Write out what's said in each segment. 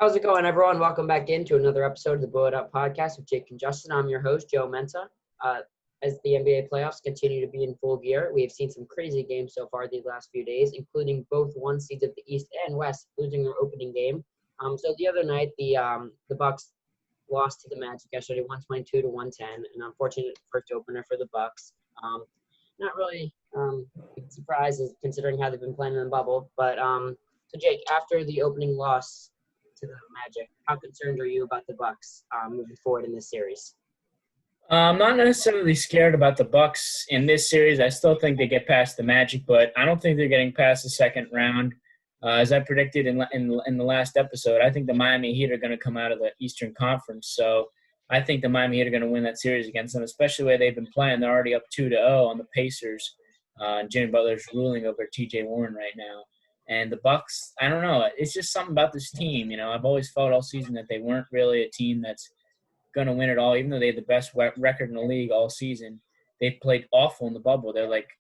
How's it going, everyone? Welcome back into another episode of the Blow It Up podcast with Jake and Justin. I'm your host, Joe Menta. As the NBA playoffs continue to be in full gear, we have seen some crazy games so far these last few days, including both one seeds of the East and West losing their opening game. So the other night, the Bucks lost to the Magic yesterday, 122 to 110, an unfortunate first opener for the Bucks. Not really surprised considering how they've been playing in the bubble, but so Jake, after the opening loss to the Magic, how concerned are you about the Bucks moving forward in this series? I'm not necessarily scared about the Bucks in this series. I still think they get past the Magic, but I don't think they're getting past the second round. As I predicted in the last episode, I think the Miami Heat are going to come out of the Eastern Conference. So I think the Miami Heat are going to win that series against them, especially the way they've been playing. They're already up 2-0 on the Pacers. Jimmy Butler's ruling over T.J. Warren right now. And the Bucks, I don't know. It's just something about this team. You know, I've always felt all season that they weren't really a team that's going to win it all, even though they had the best record in the league all season. They played awful in the bubble. They're like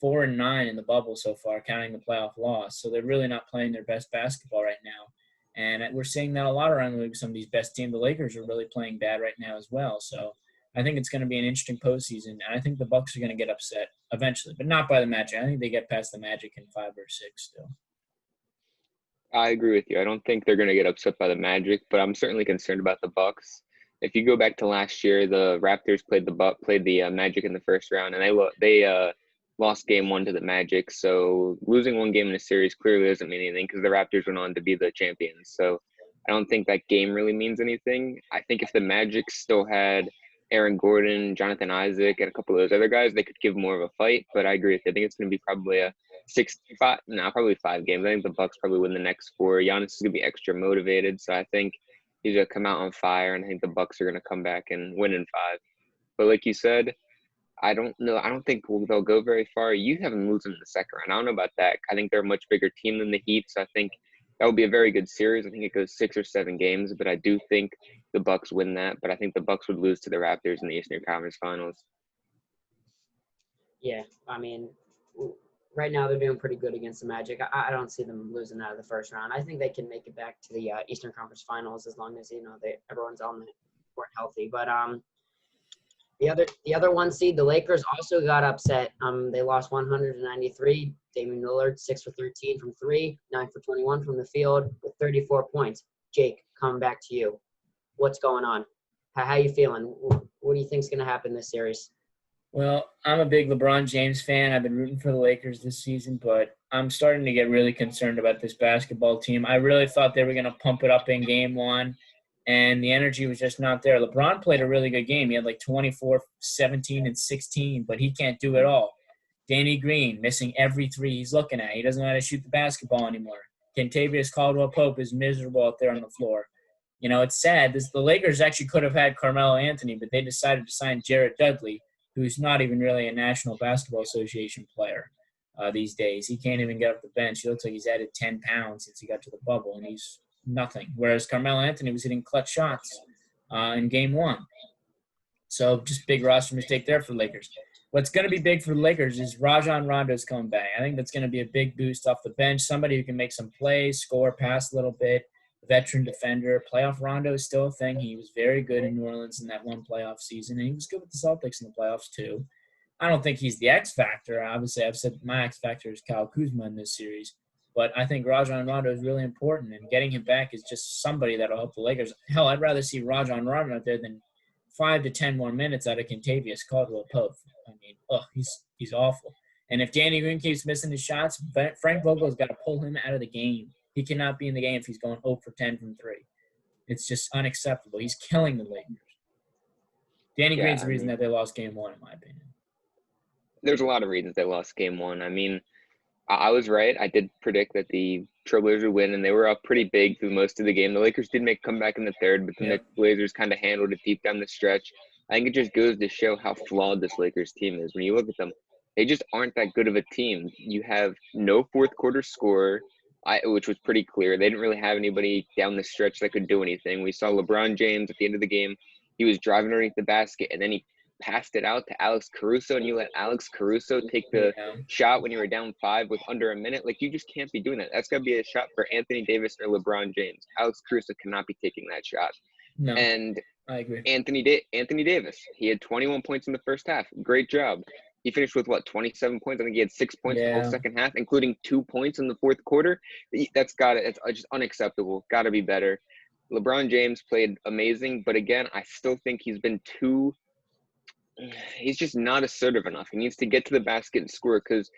4-9 in the bubble so far, counting the playoff loss. So they're really not playing their best basketball right now. And we're seeing that a lot around the league with some of these best teams. The Lakers are really playing bad right now as well. So I think it's going to be an interesting postseason. And I think the Bucks are going to get upset eventually, but not by the Magic. I think they get past the Magic in 5 or 6 still. I agree with you. I don't think they're going to get upset by the Magic, but I'm certainly concerned about the Bucks. If you go back to last year, the Raptors played the Magic in the first round, and they lost game 1 to the Magic. So losing one game in a series clearly doesn't mean anything because the Raptors went on to be the champions. So I don't think that game really means anything. I think if the Magic still had Aaron Gordon, Jonathan Isaac, and a couple of those other guys, they could give more of a fight. But I agree with you. I think it's going to be probably a 5 games. I think the Bucks probably win the next 4. Giannis is going to be extra motivated, so I think he's going to come out on fire, and I think the Bucks are going to come back and win in 5. But like you said, I don't know. I don't think they'll go very far. You have them losing in the second round. I don't know about that. I think they're a much bigger team than the Heat, so I think that would be a very good series. I think it goes 6 or 7 games, but I do think the Bucks win that. But I think the Bucks would lose to the Raptors in the Eastern Conference Finals. Yeah, I mean, right now they're doing pretty good against the Magic. I don't see them losing out of the first round. I think they can make it back to the Eastern Conference Finals as long as everyone's on the court healthy. But the other one seed, the Lakers, also got upset. They lost 193. Damian Lillard 6 for 13 from 3, 9 for 21 from the field with 34 points. Jake, coming back to you. What's going on? How you feeling? What do you think's going to happen this series? Well, I'm a big LeBron James fan. I've been rooting for the Lakers this season, but I'm starting to get really concerned about this basketball team. I really thought they were going to pump it up in game 1, and the energy was just not there. LeBron played a really good game. He had like 24, 17, and 16, but he can't do it all. Danny Green missing every 3 he's looking at. He doesn't know how to shoot the basketball anymore. Kentavious Caldwell-Pope is miserable out there on the floor. You know, it's sad. The Lakers actually could have had Carmelo Anthony, but they decided to sign Jared Dudley, who's not even really a National Basketball Association player these days. He can't even get off the bench. He looks like he's added 10 pounds since he got to the bubble, and he's nothing. Whereas Carmelo Anthony was hitting clutch shots in game 1. So just big roster mistake there for the Lakers. What's going to be big for the Lakers is Rajon Rondo's coming back. I think that's going to be a big boost off the bench. Somebody who can make some plays, score, pass a little bit, veteran defender. Playoff Rondo is still a thing. He was very good in New Orleans in that one playoff season, and he was good with the Celtics in the playoffs too. I don't think he's the X factor. Obviously, I've said my X factor is Kyle Kuzma in this series, but I think Rajon Rondo is really important, and getting him back is just somebody that will help the Lakers. Hell, I'd rather see Rajon Rondo out there than 5 to 10 more minutes out of Kentavious Caldwell-Pope. I mean, he's awful. And if Danny Green keeps missing his shots, Frank Vogel's got to pull him out of the game. He cannot be in the game if he's going 0 for 10 from 3. It's just unacceptable. He's killing the Lakers. Danny Green's the reason that they lost game 1, in my opinion. There's a lot of reasons they lost game 1. I mean, I was right. I did predict that the Trailblazers would win, and they were up pretty big through most of the game. The Lakers did make a comeback in the third, but then the Blazers kind of handled it deep down the stretch. I think it just goes to show how flawed this Lakers team is. When you look at them, they just aren't that good of a team. You have no fourth-quarter scorer, which was pretty clear. They didn't really have anybody down the stretch that could do anything. We saw LeBron James at the end of the game. He was driving underneath the basket, and then he passed it out to Alex Caruso and you let Alex Caruso take the shot when you were down 5 with under a minute. Like, you just can't be doing that. That's got to be a shot for Anthony Davis or LeBron James. Alex Caruso cannot be taking that shot. No, and I agree. Anthony Davis, he had 21 points in the first half. Great job. He finished with, 27 points? I think he had 6 points the whole second half, including 2 points in the fourth quarter. It's just unacceptable. Got to be better. LeBron James played amazing, but again, I still think he's just not assertive enough. He needs to get to the basket and score, because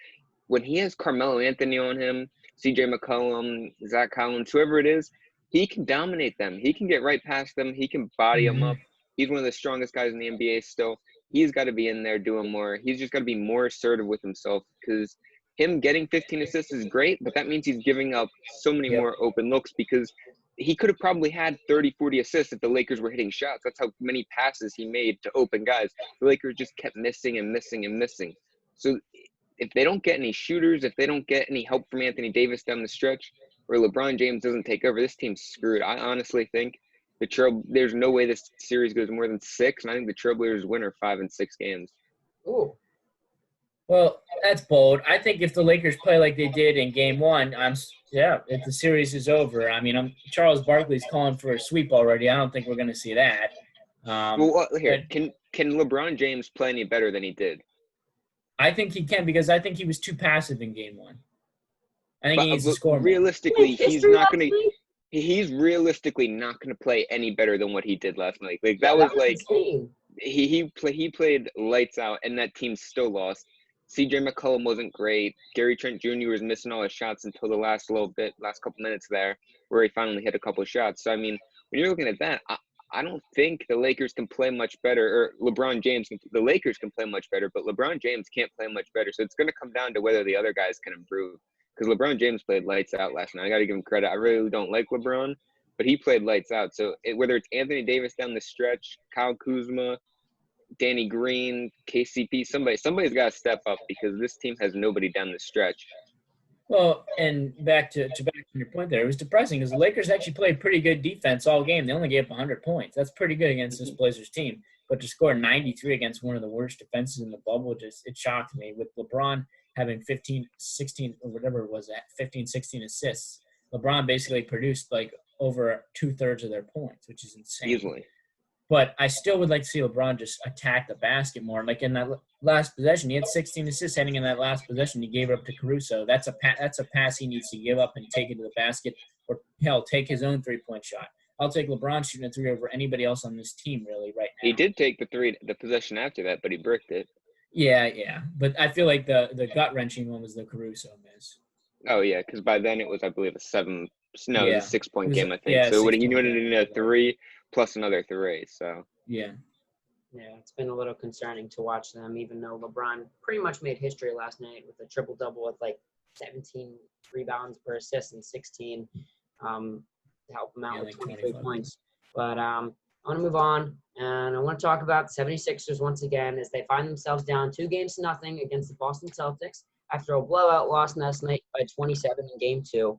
when he has Carmelo Anthony on him, CJ McCollum, Zach Collins, whoever it is, he can dominate them. He can get right past them. He can body them up. He's one of the strongest guys in the NBA still. He's got to be in there doing more. He's just got to be more assertive with himself, because him getting 15 assists is great, but that means he's giving up so many more open looks, because he could have probably had 30, 40 assists if the Lakers were hitting shots. That's how many passes he made to open guys. The Lakers just kept missing and missing and missing. So if they don't get any shooters, if they don't get any help from Anthony Davis down the stretch, or LeBron James doesn't take over, this team's screwed. I honestly think there's no way this series goes more than 6, and I think the Trailblazers win are 5 and 6 games. Ooh. Well, that's bold. I think if the Lakers play like they did in Game 1, if the series is over. I mean, Charles Barkley's calling for a sweep already. I don't think we're going to see that. Can LeBron James play any better than he did? I think he can, because I think he was too passive in Game 1. I think he needs to score more. Realistically, he's realistically not going to play any better than what he did last night. Like, that was like insane. He played lights out, and that team still lost. CJ McCollum wasn't great. Gary Trent Jr. was missing all his shots until the last couple minutes there, where he finally hit a couple of shots. So, I mean, when you're looking at that, I don't think the Lakers can play much better, or the Lakers can play much better, but LeBron James can't play much better. So it's going to come down to whether the other guys can improve, because LeBron James played lights out last night. I got to give him credit. I really don't like LeBron, but he played lights out. So whether it's Anthony Davis down the stretch, Kyle Kuzma, Danny Green, KCP, somebody's got to step up, because this team has nobody down the stretch. Well, and back to your point there, it was depressing because the Lakers actually played pretty good defense all game. They only gave up 100 points. That's pretty good against this Blazers team. But to score 93 against one of the worst defenses in the bubble, it shocked me. With LeBron having 15, 16, or whatever it was, 15, 16 assists, LeBron basically produced like over 2/3 of their points, which is insane. Easily. But I still would like to see LeBron just attack the basket more. Like in that last possession, he had 16 assists heading in that last possession. He gave it up to Caruso. That's a pass he needs to give up and take it to the basket, or hell, take his own three-point shot. I'll take LeBron shooting a 3 over anybody else on this team really right now. He did take the possession after that, but he bricked it. Yeah. But I feel like the gut-wrenching one was the Caruso miss. Oh, yeah, because by then it was, I believe, it was a 6-point game, I think. Yeah, so he would have needed a 3 plus another 3. So yeah, it's been a little concerning to watch them, even though LeBron pretty much made history last night with a triple-double with like 17 rebounds per assist and 16 to help him out with 23 points. But I want to move on, and I want to talk about the 76ers once again as they find themselves down 2-0 against the Boston Celtics after a blowout loss last night by 27 in Game 2.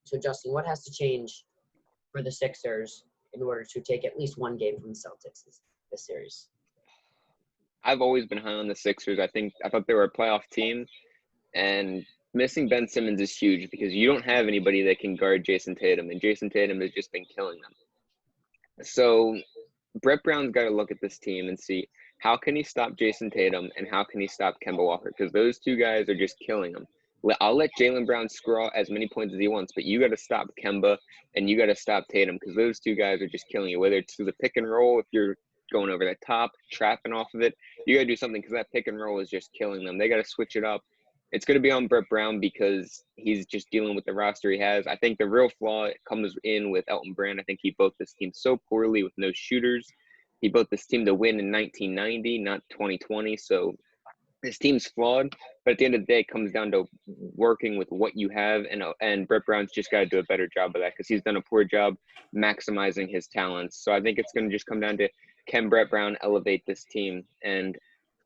So, Justin, what has to change for the Sixers in order to take at least one game from the Celtics this series? I've always been high on the Sixers. I thought they were a playoff team, and missing Ben Simmons is huge because you don't have anybody that can guard Jason Tatum, and Jason Tatum has just been killing them. So Brett Brown's got to look at this team and see how can he stop Jason Tatum and how can he stop Kemba Walker, because those two guys are just killing him. I'll let Jaylen Brown score as many points as he wants, but you got to stop Kemba and you got to stop Tatum, because those two guys are just killing you, whether it's through the pick and roll, if you're going over the top, trapping off of it, you got to do something, because that pick and roll is just killing them. They got to switch it up. It's going to be on Brett Brown because he's just dealing with the roster he has. I think the real flaw comes in with Elton Brand. I think he built this team so poorly with no shooters. He built this team to win in 1990, not 2020. So this team's flawed, but at the end of the day, it comes down to working with what you have, and Brett Brown's just got to do a better job of that because he's done a poor job maximizing his talents. So I think it's going to just come down to, can Brett Brown elevate this team? And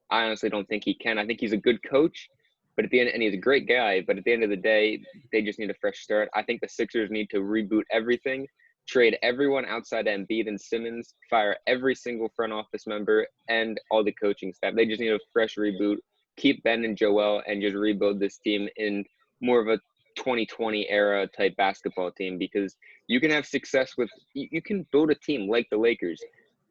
I honestly don't think he can. I think he's a good coach, but at the end, and he's a great guy, but at the end of the day, they just need a fresh start. I think the Sixers need to reboot everything. trade everyone outside Embiid and Simmons, fire every single front office member and all the coaching staff. They just need a fresh reboot, keep Ben and Joel, and just rebuild this team in more of a 2020 era type basketball team, because you can have success with – you can build a team like the Lakers,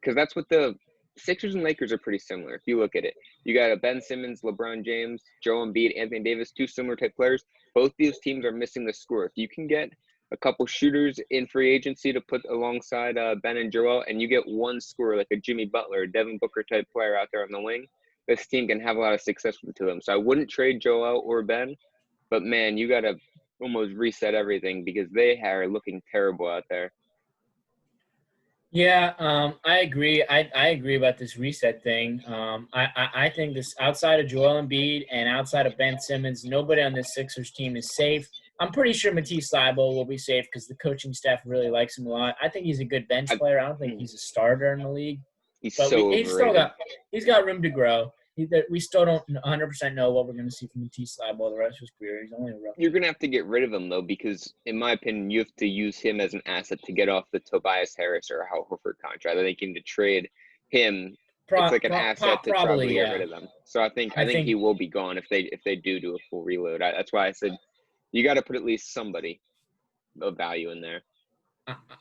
because that's what the Sixers and Lakers are pretty similar if you look at it. You got a Ben Simmons, LeBron James, Joel Embiid, Anthony Davis, two similar type players. Both these teams are missing the score. If you can get a couple shooters in free agency to put alongside Ben and Joel, and you get one scorer like a Jimmy Butler, Devin Booker type player out there on the wing, this team can have a lot of success with to them. So I wouldn't trade Joel or Ben, but man, you got to almost reset everything because they are looking terrible out there. Yeah, I agree. I agree about this reset thing. I think this outside of Joel Embiid and outside of Ben Simmons, nobody on this Sixers team is safe. I'm pretty sure Matisse Thybulle will be safe because the coaching staff really likes him a lot. I think he's a good bench player. I don't think he's a starter in the league. He's But so overrated. he's got room to grow. We still don't 100% know what we're going to see from Matisse Thybulle the rest of his career. He's only a rookie. You're going to have to get rid of him, though, because, in my opinion, you have to use him as an asset to get off the Tobias Harris or Al Horford contract. I think you need to trade him. It's like an asset to probably get rid of them. So I think he will be gone if they do a full reload. That's why I said you got to put at least somebody of value in there.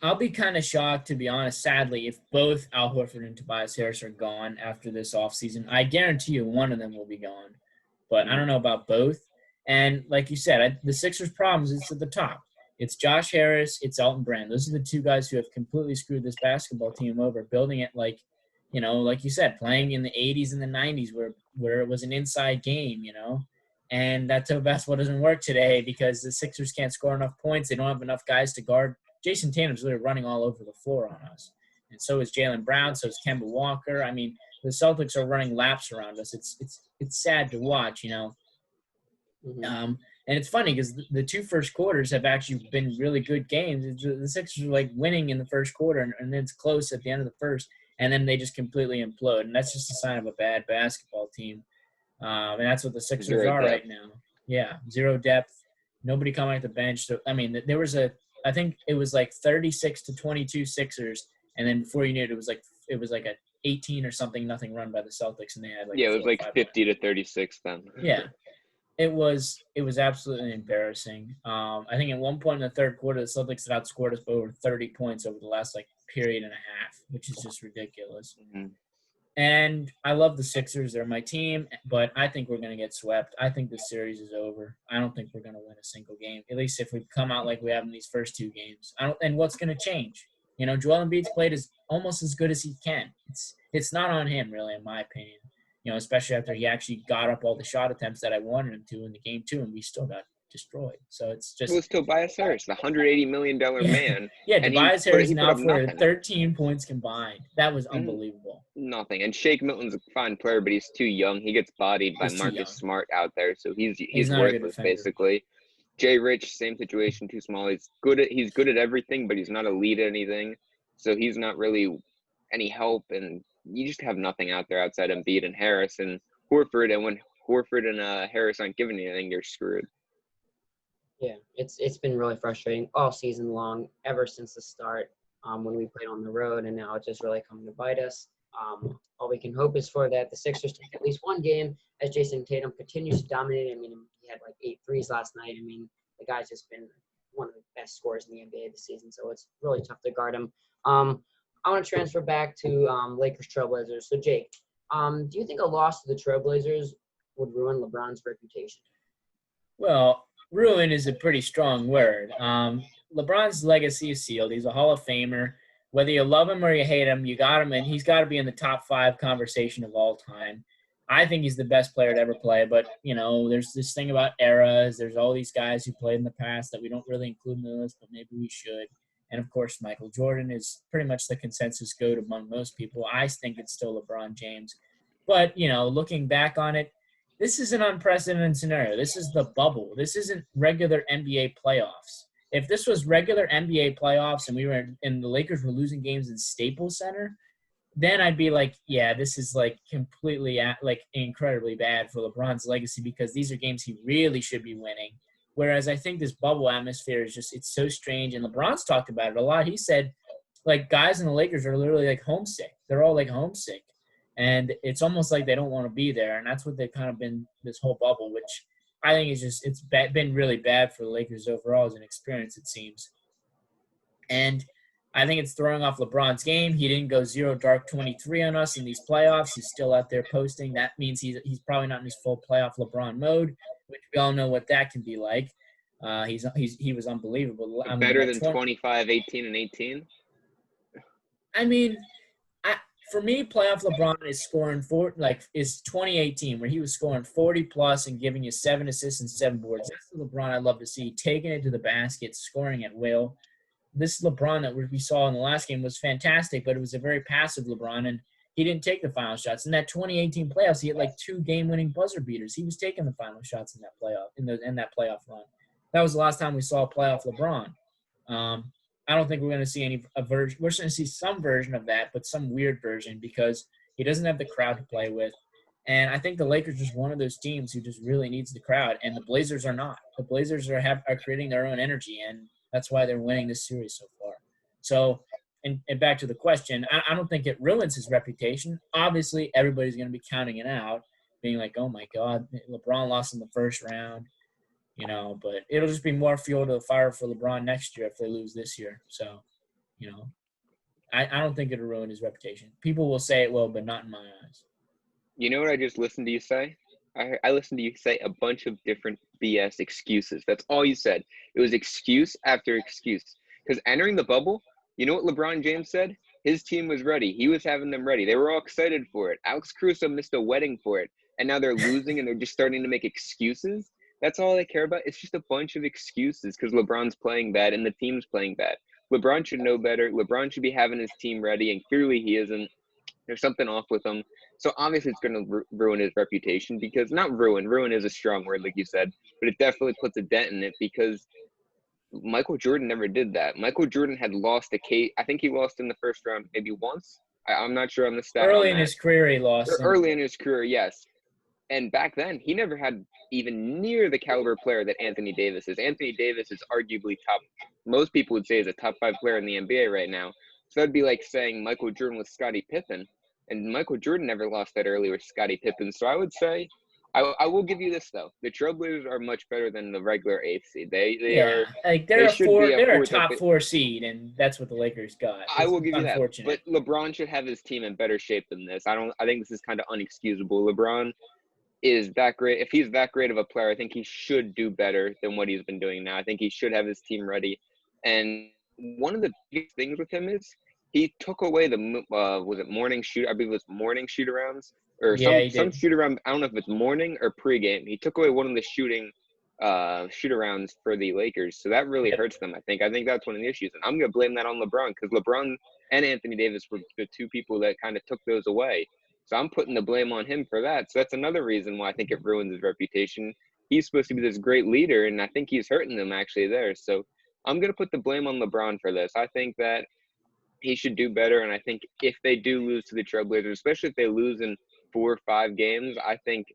I'll be kind of shocked, to be honest, sadly, if both Al Horford and Tobias Harris are gone after this offseason. I guarantee you one of them will be gone, but I don't know about both. And like you said, the Sixers' problems is at the top. It's Josh Harris, it's Elton Brand. Those are the two guys who have completely screwed this basketball team over, building it like you said, playing in the 80s and the 90s where it was an inside game, And that type of basketball doesn't work today because the Sixers can't score enough points. They don't have enough guys to guard. Jason Tatum's literally running all over the floor on us. And so is Jaylen Brown, so is Kemba Walker. I mean, the Celtics are running laps around us. It's sad to watch, Mm-hmm. And it's funny because the two first quarters have actually been really good games. The Sixers are like winning in the first quarter, and then it's close at the end of the first, and then they just completely implode. And that's just a sign of a bad basketball team. And that's what the Sixers are right now. Yeah, zero depth, nobody coming off the bench. So, I mean, there was I think it was like 36-22 Sixers, and then before you knew it, it was like a 18 or something nothing run by the Celtics, and they had like it was like 50-36 then. Yeah, it was absolutely embarrassing. I think at one point in the third quarter, the Celtics had outscored us by over 30 points over the last like period and a half, which is just ridiculous. Mm-hmm. And I love the Sixers. They're my team, but I think we're going to get swept. I think this series is over. I don't think we're going to win a single game, at least if we come out like we have in these first two games. And what's going to change? Joel Embiid's played almost as good as he can. It's not on him, really, in my opinion, especially after he actually got up all the shot attempts that I wanted him to in the game two, and we still got destroyed. So it's just – It was Tobias Harris, the $180 million man. Yeah, Tobias Harris now for 13 points combined. That was unbelievable. Nothing. And Shake Milton's a fine player, but he's too young. He gets bodied by Marcus Smart out there, so he's worthless, basically. Jay Rich, same situation, too small. He's good at everything, but he's not a lead at anything. So he's not really any help, and you just have nothing out there outside Embiid and Harris and Horford. And when Horford and Harris aren't giving you anything, you're screwed. Yeah, it's been really frustrating all season long, ever since the start when we played on the road, and now it's just really coming to bite us. All we can hope is for that the Sixers take at least one game as Jason Tatum continues to dominate. I mean, he had like 8 threes last night. I mean, the guy's just been one of the best scorers in the NBA this season, so it's really tough to guard him. I want to transfer back to Lakers Trailblazers. So, Jake, do you think a loss to the Trailblazers would ruin LeBron's reputation? Well, ruin is a pretty strong word. LeBron's legacy is sealed. He's a Hall of Famer. Whether you love him or you hate him, you got him, and he's got to be in the top 5 conversation of all time. I think he's the best player to ever play, but, there's this thing about eras. There's all these guys who played in the past that we don't really include in the list, but maybe we should. And, of course, Michael Jordan is pretty much the consensus GOAT among most people. I think it's still LeBron James. But, looking back on it, this is an unprecedented scenario. This is the bubble. This isn't regular NBA playoffs. If this was regular NBA playoffs and the Lakers were losing games in Staples Center, then I'd be like, yeah, this is like completely incredibly bad for LeBron's legacy because these are games he really should be winning. Whereas I think this bubble atmosphere is just, it's so strange. And LeBron's talked about it a lot. He said, like, guys in the Lakers are literally like homesick. They're all like homesick. And it's almost like they don't want to be there. And that's what they've kind of been this whole bubble, which I think is just, been really bad for the Lakers overall as an experience, it seems. And I think it's throwing off LeBron's game. He didn't go 0 dark 23 on us in these playoffs. He's still out there posting. That means he's probably not in his full playoff LeBron mode, which we all know what that can be like. He was unbelievable. Better than 25, 18, and 18? I mean, for me, playoff LeBron is scoring is 2018, where he was scoring 40 plus and giving you 7 assists and 7 boards. That's the LeBron I love to see, taking it to the basket, scoring at will. This LeBron that we saw in the last game was fantastic, but it was a very passive LeBron, and he didn't take the final shots. In that 2018 playoffs, he had like 2 game-winning buzzer beaters. He was taking the final shots in that playoff run. That was the last time we saw a playoff LeBron. I don't think we're going to see a version. We're going to see some version of that, but some weird version, because he doesn't have the crowd to play with. And I think the Lakers is one of those teams who just really needs the crowd, and the Blazers are not. The Blazers are creating their own energy, and that's why they're winning this series so far. So, and back to the question, I don't think it ruins his reputation. Obviously, everybody's going to be counting it out, being like, oh, my God, LeBron lost in the first round. But it'll just be more fuel to the fire for LeBron next year if they lose this year. So, I don't think it'll ruin his reputation. People will say it will, but not in my eyes. You know what I just listened to you say? I listened to you say a bunch of different BS excuses. That's all you said. It was excuse after excuse. Because entering the bubble, you know what LeBron James said? His team was ready. He was having them ready. They were all excited for it. Alex Caruso missed a wedding for it. And now they're losing and they're just starting to make excuses. That's all they care about. It's just a bunch of excuses because LeBron's playing bad and the team's playing bad. LeBron should know better. LeBron should be having his team ready, and clearly he isn't. There's something off with him. So obviously it's going to ruin his reputation, because not ruin. Ruin is a strong word, like you said, but it definitely puts a dent in it, because Michael Jordan never did that. Michael Jordan had lost a case. I think he lost in the first round maybe once. I'm not sure on the stat. Early in his career, he lost. Early in his career, yes. And back then, he never had even near the caliber player that Anthony Davis is. Anthony Davis is arguably most people would say is a top 5 player in the NBA right now. So that'd be like saying Michael Jordan with Scottie Pippen. And Michael Jordan never lost that early with Scottie Pippen. So I would say, I will give you this, though. The Trailblazers are much better than the regular 8th seed. They are like they're a top 4 seed, and that's what the Lakers got. I will give you that. But LeBron should have his team in better shape than this. I think this is kind of unexcusable. LeBron is that great. If he's that great of a player, I think he should do better than what he's been doing now. I think he should have his team ready. And one of the biggest things with him is he took away the was it morning shoot? I believe it was morning shoot arounds or some shoot around. I don't know if it's morning or pregame. He took away one of the shoot arounds for the Lakers, so that really hurts them. I think that's one of the issues, and I'm gonna blame that on LeBron, because LeBron and Anthony Davis were the 2 people that kind of took those away. So I'm putting the blame on him for that. So that's another reason why I think it ruins his reputation. He's supposed to be this great leader, and I think he's hurting them actually there. So I'm going to put the blame on LeBron for this. I think that he should do better, and I think if they do lose to the Trailblazers, especially if they lose in 4 or 5 games, I think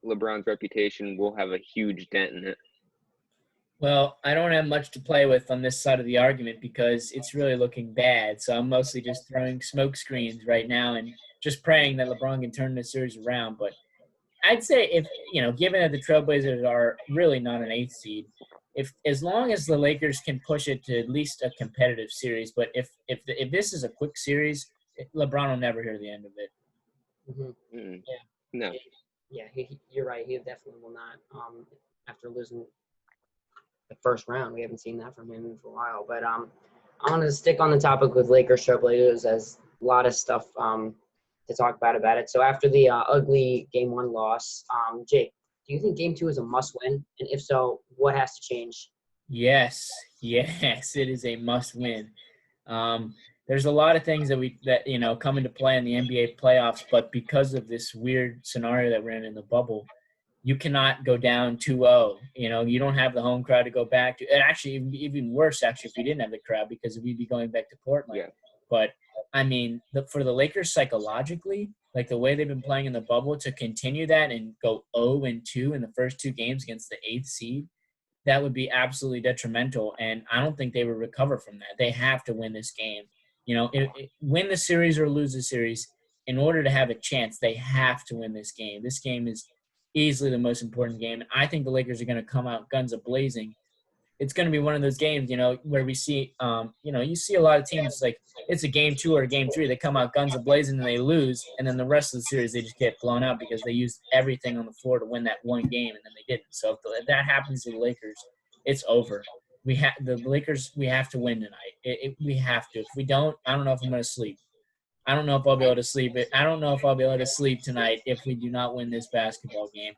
LeBron's reputation will have a huge dent in it. Well, I don't have much to play with on this side of the argument because it's really looking bad. So I'm mostly just throwing smoke screens right now and just praying that LeBron can turn this series around. But I'd say if, given that the Trailblazers are really not an 8th seed, as long as the Lakers can push it to at least a competitive series, but if this is a quick series, LeBron will never hear the end of it. Mm-hmm. Mm-hmm. Yeah. No. Yeah, you're right. He definitely will not. After losing the first round, we haven't seen that from him for a while. But I want to stick on the topic with Lakers Trailblazers, as a lot of stuff to talk about it. So after the ugly Game 1 loss, Jake, do you think Game 2 is a must-win? And if so, what has to change? Yes, it is a must-win. There's a lot of things that come into play in the NBA playoffs, but because of this weird scenario that we're in the bubble, you cannot go down 2-0. You don't have the home crowd to go back to. And actually, even worse, if you didn't have the crowd, because we'd be going back to Portland. Yeah. But, for the Lakers psychologically, like the way they've been playing in the bubble, to continue that and go 0-2 in the first 2 games against the 8th seed, that would be absolutely detrimental. And I don't think they would recover from that. They have to win this game. Win the series or lose the series. In order to have a chance, they have to win this game. This game is easily the most important game. And I think the Lakers are going to come out guns a-blazing. It's going to be one of those games, where we see, you see a lot of teams like it's a game 2 or a game 3. They come out guns a-blazing and they lose. And then the rest of the series, they just get blown out because they used everything on the floor to win that one game. And then they didn't. So if that happens to the Lakers, it's over. The Lakers, we have to win tonight. We have to. If we don't, I don't know if I'm going to sleep. I don't know if I'll be able to sleep. I don't know if I'll be able to sleep tonight if we do not win this basketball game.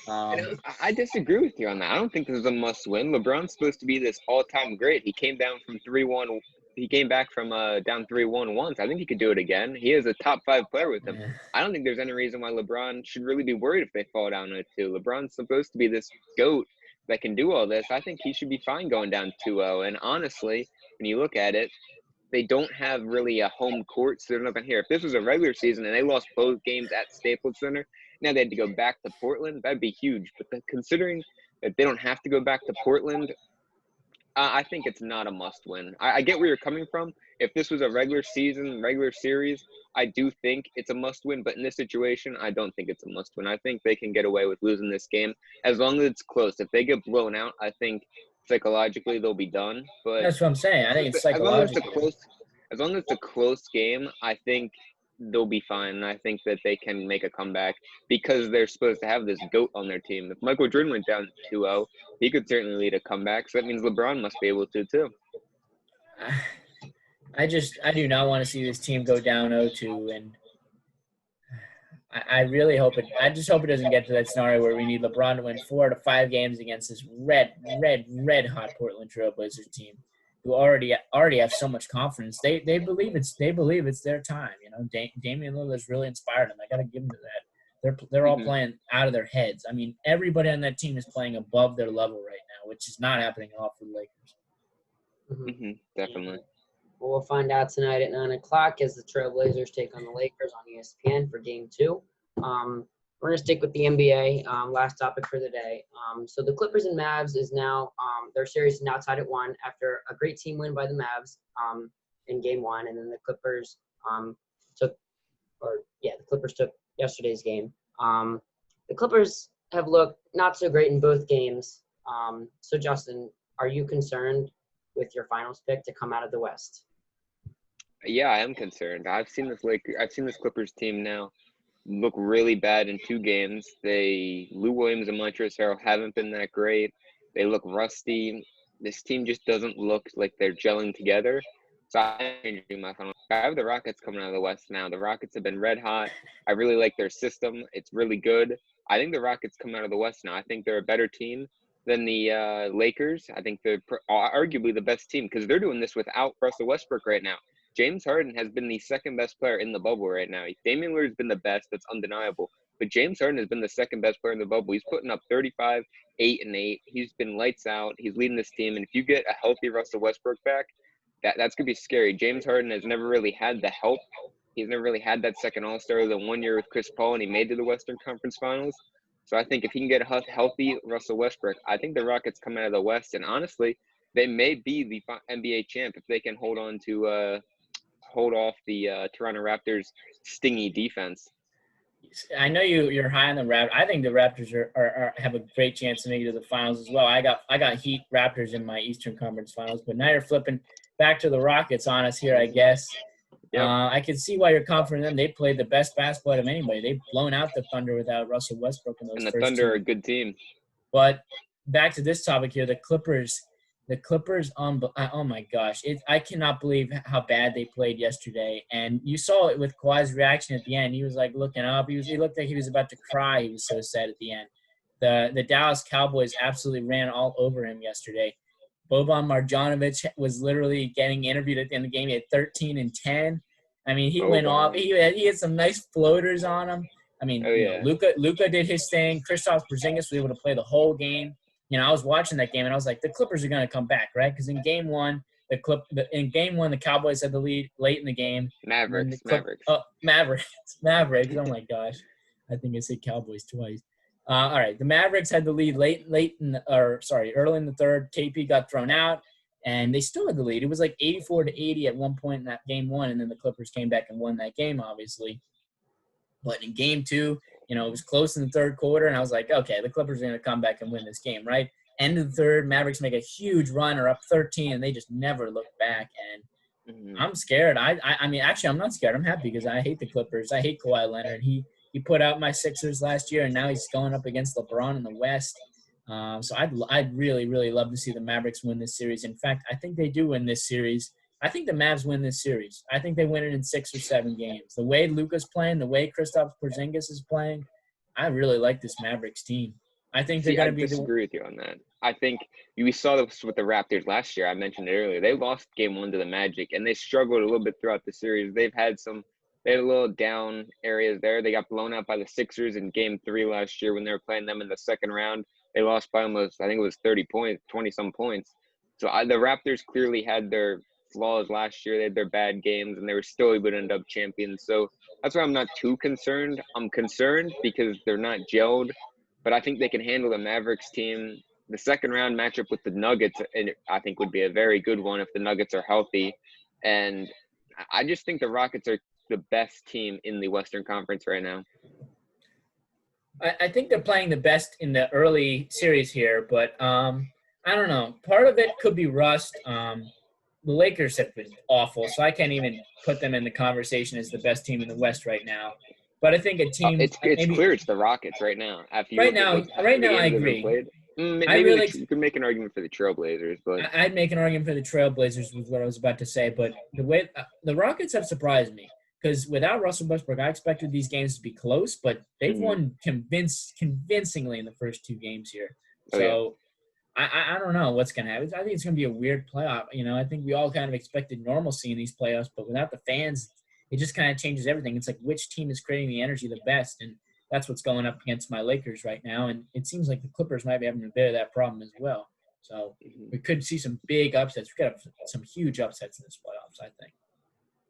I disagree with you on that. I don't think this is a must-win. LeBron's supposed to be this all-time great. He came down from 3-1. He came back from down 3-1 once. I think he could do it again. He is a top 5 player with him. Yeah. I don't think there's any reason why LeBron should really be worried if they fall down to 2. LeBron's supposed to be this GOAT that can do all this. I think he should be fine going down 2-0. And honestly, when you look at it, they don't have really a home court, so they're not going to hear. If this was a regular season and they lost both games at Staples Center, now they had to go back to Portland, that'd be huge. But considering that they don't have to go back to Portland, I think it's not a must-win. I get where you're coming from. If this was a regular season, regular series, I do think it's a must-win. But in this situation, I don't think it's a must-win. I think they can get away with losing this game as long as it's close. If they get blown out, I think psychologically they'll be done. But That's what I'm saying. I think it's psychological. As long as it's a close game, I think they'll be fine. And I think that they can make a comeback because they're supposed to have this GOAT on their team. If Michael Jordan went down 2-0, he could certainly lead a comeback. So that means LeBron must be able to too. I do not want to see this team go down 0-2, and I really hope it. I just hope it doesn't get to that scenario where we need LeBron to win 4 out of 5 games against this red hot Portland Trail Blazers team, who already have so much confidence. They believe it's their time. Damian Lillard's really inspired them. I got to give them to that. They're all playing out of their heads. I mean, everybody on that team is playing above their level right now, which is not happening at all for the Lakers. Definitely. Well, we'll find out tonight at 9 o'clock as the Trailblazers take on the Lakers on ESPN for Game 2. We're going to stick with the NBA. Last topic for the day. So the Clippers and Mavs is now their series is now tied at 1 after a great team win by the Mavs in Game 1, and then the Clippers took yesterday's game. The Clippers have looked not so great in both games. So Justin, are you concerned with your finals pick to come out of the West? Yeah, I am concerned. I've seen this Clippers team now look really bad in 2 games. Lou Williams and Montrezl Harrell haven't been that great. They look rusty. This team just doesn't look like they're gelling together. So I'm changing my final. I have the Rockets coming out of the West now. The Rockets have been red hot. I really like their system. It's really good. I think the Rockets come out of the West now. I think they're a better team than the Lakers. I think they're arguably the best team because they're doing this without Russell Westbrook right now. James Harden has been the second best player in the bubble right now. Damian Lillard has been the best. That's undeniable. But James Harden has been the second best player in the bubble. He's putting up 35, 8, and 8. He's been lights out. He's leading this team. And if you get a healthy Russell Westbrook back, that's going to be scary. James Harden has never really had the help. He's never really had that second All-Star the 1 year with Chris Paul, and he made it to the Western Conference Finals. So I think if he can get a healthy Russell Westbrook, I think the Rockets come out of the West. And honestly, they may be the NBA champ if they can hold off the Toronto Raptors' stingy defense. I know you're high on the Raptors. I think the Raptors have a great chance to make it to the finals as well. I got Heat Raptors in my Eastern Conference Finals, but now you're flipping back to the Rockets on us here, I guess. Yep. I can see why you're confident in them. They played the best basketball of anybody. They've blown out the Thunder without Russell Westbrook in those And the first Thunder two. are a good team. But back to this topic here, the Clippers, oh my gosh. I cannot believe how bad they played yesterday. And you saw it with Kawhi's reaction at the end. He was like looking up. He looked like he was about to cry. He was so sad at the end. The Dallas Cowboys absolutely ran all over him yesterday. Boban Marjanovic was literally getting interviewed at the end of the game. He had 13 and 10. I mean, he went off. He had some nice floaters on him. I mean, Luka did his thing. Kristaps Porzingis was able to play the whole game. I was watching that game and I was like, the Clippers are going to come back, right? Because in game one, the Cowboys had the lead late in the game. Mavericks. Oh, Mavericks. Oh my gosh, I think I said Cowboys twice. All right, the Mavericks had the lead early in the third. KP got thrown out, and they still had the lead. It was like 84-80 at one point in that game one, and then the Clippers came back and won that game, obviously. But in game two, it was close in the third quarter, and I was like, okay, the Clippers are going to come back and win this game, right? End of the third, Mavericks make a huge run, or up 13, and they just never look back. And I'm scared. I mean, actually, I'm not scared. I'm happy because I hate the Clippers. I hate Kawhi Leonard. He put out my Sixers last year, and now he's going up against LeBron in the West. So I'd really, really love to see the Mavericks win this series. In fact, I think they do win this series. I think the Mavs win this series. I think they win it in 6 or 7 games. The way Luka's playing, the way Kristaps Porzingis is playing, I really like this Mavericks team. I think they're going to be. I disagree with you on that. I think we saw this with the Raptors last year. I mentioned it earlier. They lost game 1 to the Magic, and they struggled a little bit throughout the series. They had a little down areas there. They got blown out by the Sixers in game 3 last year when they were playing them in the second round. They lost by almost, I think it was 30 points, 20-some points. So the Raptors clearly had their flaws last year. They had their bad games, and they were still able to end up champions. So that's why I'm not too concerned. I'm concerned because they're not gelled, but I think they can handle the Mavericks team. The second round matchup with the Nuggets, and I think would be a very good one if the Nuggets are healthy. And I just think the Rockets are the best team in the Western Conference right now. I think they're playing the best in the early series here, but I don't know. Part of it could be rust. The Lakers have been awful, so I can't even put them in the conversation as the best team in the West right now. But I think a team. It's clear it's the Rockets right now. Right now, I agree. You could make an argument for the Trailblazers, but I'd make an argument for the Trailblazers with what I was about to say. But the way the Rockets have surprised me because without Russell Westbrook, I expected these games to be close, but they've won convincingly in the first 2 games here. So I don't know what's going to happen. I think it's going to be a weird playoff. I think we all kind of expected normalcy in these playoffs, but without the fans, it just kind of changes everything. It's like which team is creating the energy the best, and that's what's going up against my Lakers right now. And it seems like the Clippers might be having a bit of that problem as well. So we could see some big upsets. We could have some huge upsets in this playoffs, I think.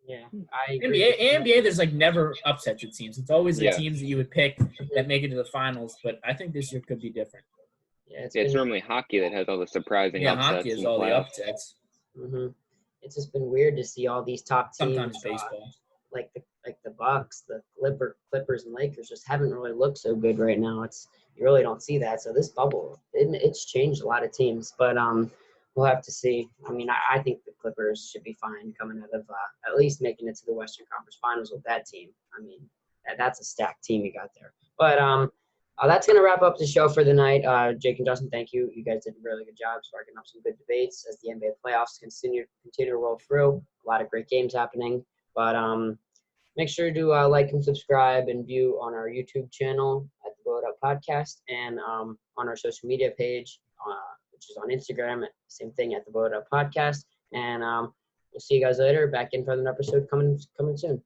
Yeah, I agree. NBA, there's like never upsets, it seems. It's always the teams that you would pick that make it to the finals, but I think this year could be different. Yeah, it's normally hockey that has all the surprising upsets. Yeah, hockey is all the upsets. Mm-hmm. It's just been weird to see all these top teams. Sometimes baseball. Like the Bucks, the Clippers, and Lakers just haven't really looked so good right now. You really don't see that. So this bubble, it's changed a lot of teams, but we'll have to see. I mean, I think the Clippers should be fine coming out of at least making it to the Western Conference Finals with that team. I mean, that's a stacked team you got there. But that's going to wrap up the show for the night. Jake and Justin, thank you. You guys did a really good job sparking up some good debates as the NBA playoffs continue to roll through. A lot of great games happening. But make sure to like and subscribe and view on our YouTube channel at the Blow It Up Podcast and on our social media page, which is on Instagram. Same thing at the Blow It Up Podcast. And we'll see you guys later. Back in for another episode coming soon.